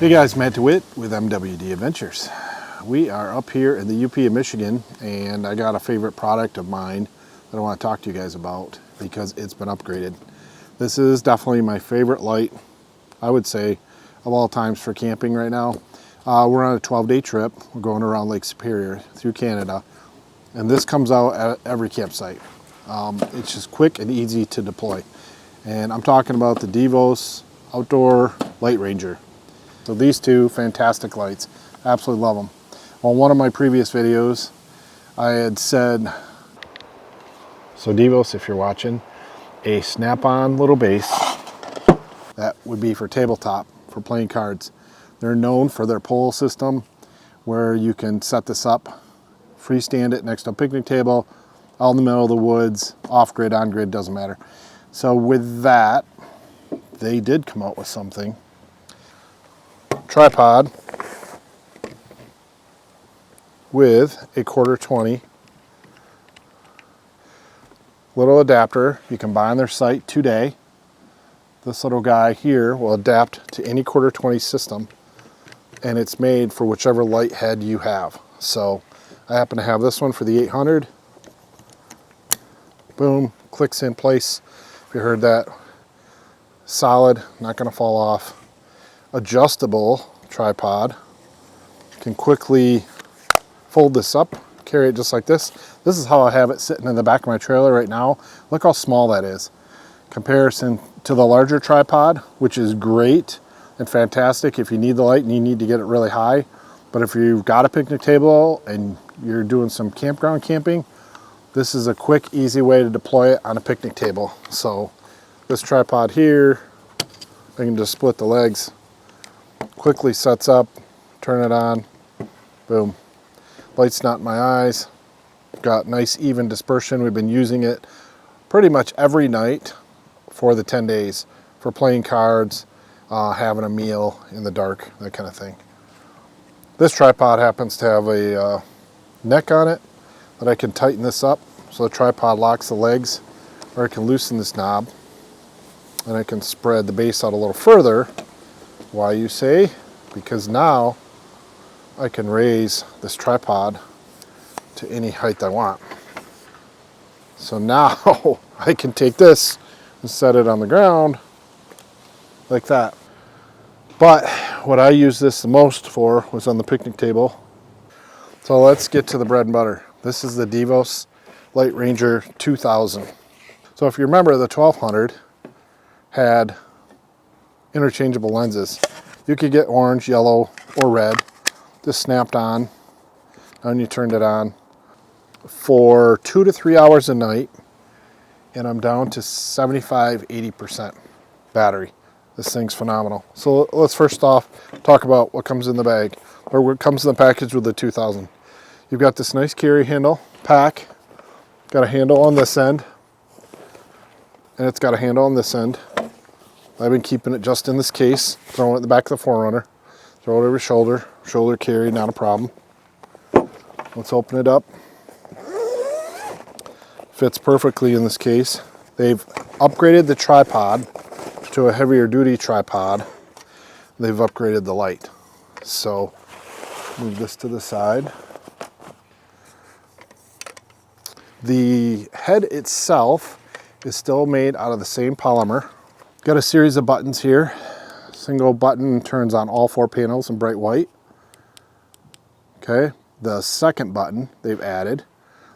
Hey guys, Matt DeWitt with MWD Adventures. We are up here in the UP of Michigan, and I got a favorite product of mine that I want to talk to you guys about because it's been upgraded. This is definitely my favorite light, I would say, of all times for camping right now. We're on a 12-day trip. We're going around Lake Superior through Canada, and this comes out at every campsite. It's just quick and easy to deploy. And I'm talking about the Devos Outdoor Light Ranger. So these two fantastic lights, absolutely love them. On one of my previous videos, I had said, so Devos, if you're watching, a snap-on little base that would be for tabletop, for playing cards. They're known for their pole system where you can set this up, freestand it next to a picnic table, out in the middle of the woods, off-grid, on-grid, doesn't matter. So with that, they did come out with something. Tripod with a 1/4-20 little adapter you can buy on their site today. This little guy here will adapt to any 1/4-20 system, and it's made for whichever light head you have. So I happen to have this one for the 800. Boom, clicks in place. If you heard that, solid, not going to fall off. Adjustable tripod, can quickly fold this up, carry it just like this. This is how I have it sitting in the back of my trailer right now. Look how small that is. Comparison to the larger tripod, which is great and fantastic if you need the light and you need to get it really high. But if you've got a picnic table and you're doing some campground camping, this is a quick, easy way to deploy it on a picnic table. So this tripod here, I can just split the legs, quickly sets up, turn it on, boom. Light's not in my eyes. Got nice even dispersion. We've been using it pretty much every night for the 10 days for playing cards, having a meal in the dark, that kind of thing. This tripod happens to have a neck on it that I can tighten this up so the tripod locks the legs, or I can loosen this knob and I can spread the base out a little further. Why, you say? Because now I can raise this tripod to any height I want. So now I can take this and set it on the ground like that. But what I use this the most for was on the picnic table. So let's get to the bread and butter. This is the Devos Light Ranger 2000. So if you remember, the 1200 had interchangeable lenses. You could get orange, yellow, or red. Just snapped on, and you turned it on for 2 to 3 hours a night, and I'm down to 75–80% battery. This thing's phenomenal. So let's first off talk about what comes in the bag, or what comes in the package with the 2000. You've got this nice carry handle pack, got a handle on this end, and it's got a handle on this end. I've been keeping it just in this case, throwing it in the back of the 4Runner, throw it over your shoulder carry, not a problem. Let's open it up. Fits perfectly in this case. They've upgraded the tripod to a heavier duty tripod. They've upgraded the light. So move this to the side. The head itself is still made out of the same polymer. Got a series of buttons here. Single button turns on all 4 panels in bright white. Okay, the second button they've added,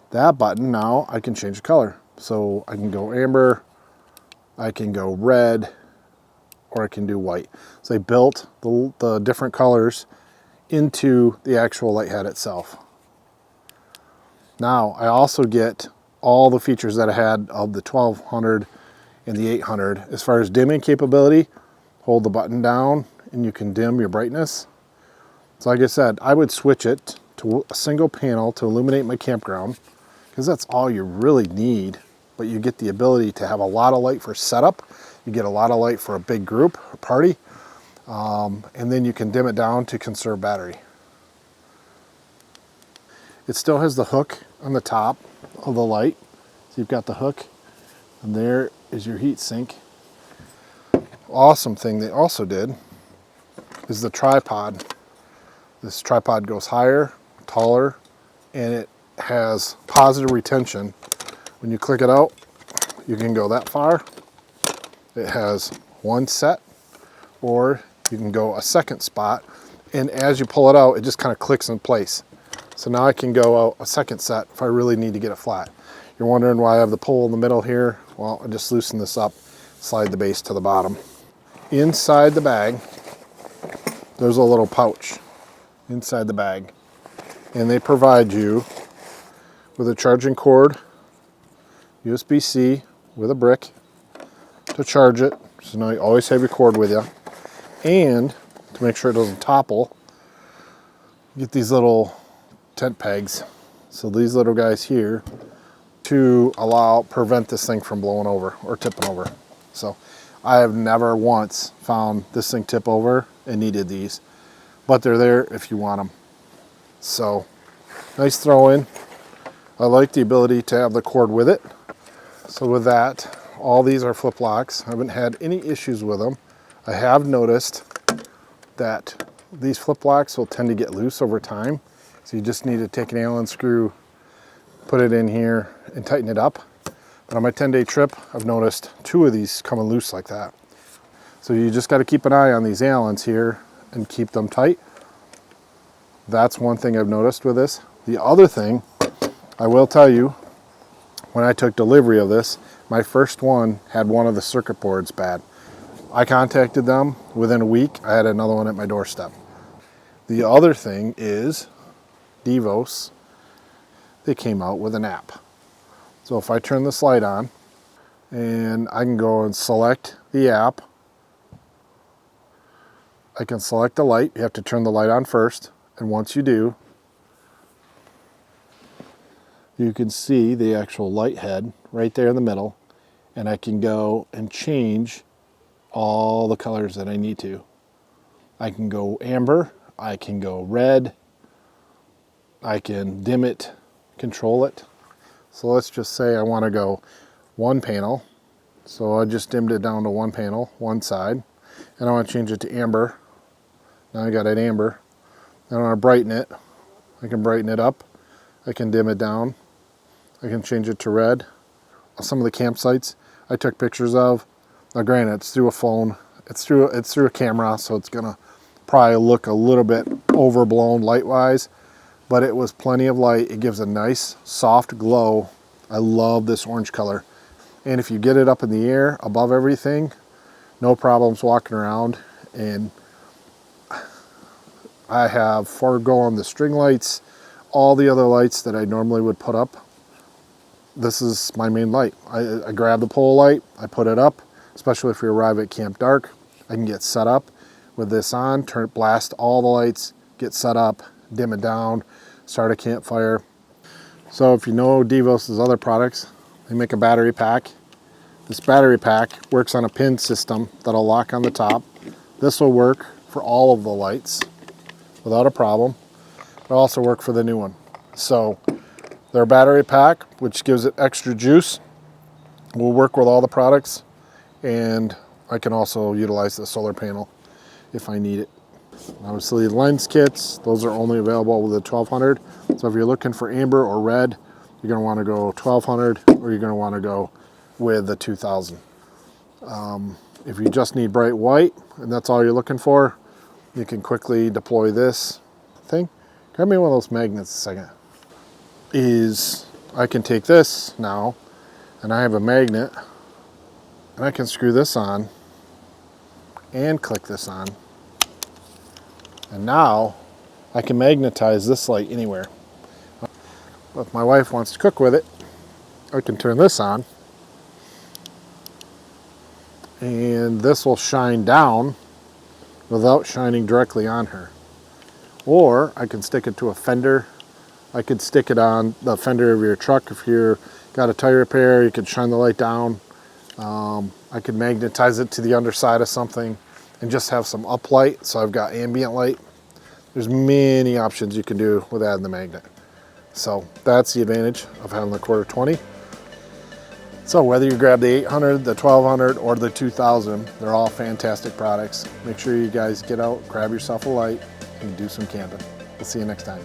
that button now I can change the color. So I can go amber, I can go red, or I can do white. So they built the different colors into the actual light head itself. Now I also get all the features that I had of the 1200 and the 800. As far as dimming capability, hold the button down and you can dim your brightness. So like I said, I would switch it to a single panel to illuminate my campground, because that's all you really need. But you get the ability to have a lot of light for setup. You get a lot of light for a big group or party. And then you can dim it down to conserve battery. It still has the hook on the top of the light. So you've got the hook, and there is your heat sink. Awesome thing they also did is the tripod. This tripod goes higher, taller, and it has positive retention. When you click it out, you can go that far. It has one set, or you can go a second spot, and as you pull it out, it just kind of clicks in place. So now I can go out a second set if I really need to get it flat. You're wondering why I have the pole in the middle here? Well, I just loosen this up, slide the base to the bottom. Inside the bag, there's a little pouch inside the bag, and they provide you with a charging cord, USB-C with a brick to charge it, so now you always have your cord with you. And to make sure it doesn't topple, you get these little tent pegs. So these little guys here to prevent this thing from blowing over or tipping over. So I have never once found this thing tip over and needed these, but they're there if you want them. So nice throw in. I like the ability to have the cord with it. So with that, all these are flip locks. I haven't had any issues with them. I have noticed that these flip locks will tend to get loose over time. So you just need to take an Allen screw, put it in here and tighten it up. But on my 10-day trip, I've noticed 2 of these coming loose like that. So you just got to keep an eye on these Allens here and keep them tight. That's one thing I've noticed with this. The other thing, I will tell you, when I took delivery of this, my first one had one of the circuit boards bad. I contacted them. Within a week, I had another one at my doorstep. The other thing is Devos. They came out with an app. So if I turn this light on, and I can go and select the app, I can select the light. You have to turn the light on first, and once you do, you can see the actual light head right there in the middle, and I can go and change all the colors that I need to. I can go amber, I can go red, I can dim it, control it. So let's just say I want to go one panel. So I just dimmed it down to one panel, one side, and I want to change it to amber. Now I got it amber. Then I want to brighten it. I can brighten it up. I can dim it down. I can change it to red. Some of the campsites I took pictures of. Now granted, it's through a phone. It's through a camera, so it's gonna probably look a little bit overblown light-wise, but it was plenty of light. It gives a nice soft glow. I love this orange color. And if you get it up in the air above everything, no problems walking around. And I have foregone the string lights, all the other lights that I normally would put up. This is my main light. I grab the pole light, I put it up, especially if you arrive at camp dark. I can get set up with this on, blast all the lights, get set up, dim it down, start a campfire. So if you know Devos' other products, they make a battery pack. This battery pack works on a pin system that'll lock on the top. This will work for all of the lights without a problem. It'll also work for the new one. So their battery pack, which gives it extra juice, will work with all the products, and I can also utilize the solar panel if I need it. Obviously lens kits, those are only available with the 1200. So if you're looking for amber or red, you're going to want to go 1200, or you're going to want to go with the 2000. If you just need bright white and that's all you're looking for, you can quickly deploy this thing. Grab me one of those magnets a second. I can take this now, and I have a magnet, and I can screw this on and click this on. And now I can magnetize this light anywhere. If my wife wants to cook with it, I can turn this on, and this will shine down without shining directly on her. Or I can stick it to a fender. I could stick it on the fender of your truck. If you've got a tire repair, you could shine the light down. I could magnetize it to the underside of something and just have some uplight, so I've got ambient light. There's many options you can do with adding the magnet. So that's the advantage of having the 1/4 20. So whether you grab the 800, the 1200, or the 2000, they're all fantastic products. Make sure you guys get out, grab yourself a light, and do some camping. We'll see you next time.